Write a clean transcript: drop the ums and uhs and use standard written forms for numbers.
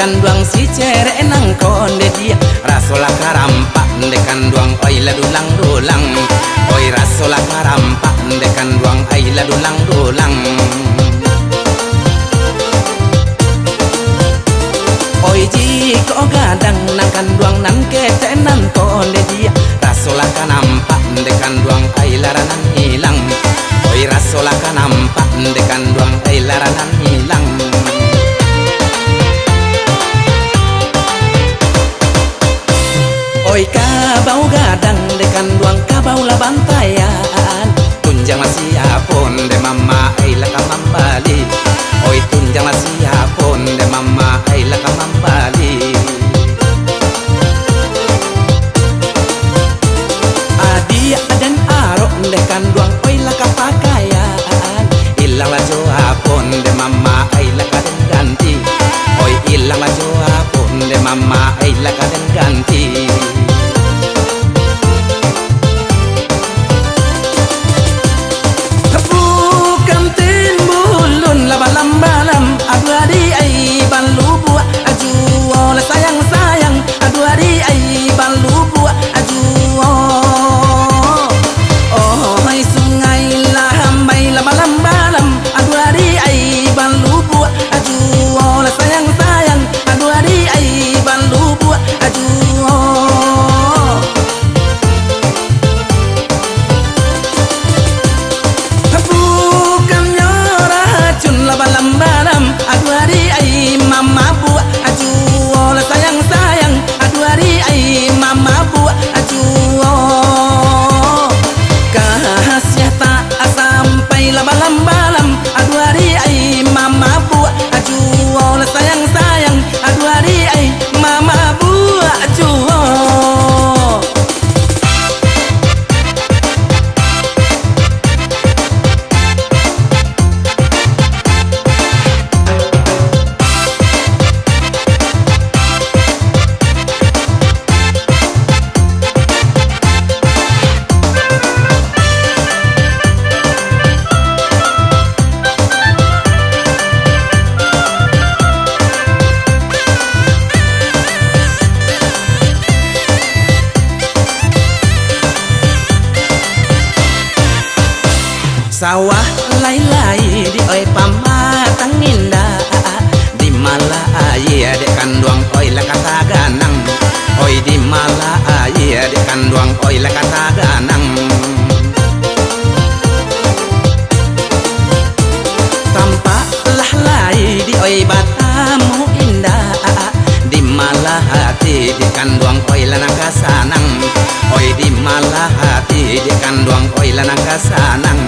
kanduang si cere nang konde dia rasola karampak de kanduang oi la dulang oi rasola karampak de kanduang ai la dulang oi ji ko gadang nang kanduang nan kete nan konde dia rasola kanampak de kanduang ai laranan hilang oi rasola kanampak de kanduang ai laranan hilang. Oi kabau gadang de kanduang kabau la bantayan tunjang masih apon de mama ai la kamambali oi tunjang masih apon de mama ai la kamambali adia dan aro de kanduang oi la kapakayan ilang la jo apon de mama ai la kaden ganti oi ilang la jo apon de mama ai la kaden ganti. Balam adu adi ai balu buat aju oleh sayang adu adi ai balu buat aju oh hai sungai lah hambai la balam adu adi ai balu buat aju oleh sayang adu adi ai balu buat aju balam adu hari ai mama buat aju oleh sayang adu hari ai mama buat aju kahasiah tak sampai la balam adu hari ai mama buat aju oleh sayang adu hari ai mama buat aju. Sawah lai-lai di oi pamatang indah di mala ayah dek kanduang oi la kata ganang oi di mala ayah dek kanduang oi la kata ganang tampak lah lai di oi batamu indah di mala hati di kanduang oi la nakasanang oi di mala hati di kanduang oi la nakasanang.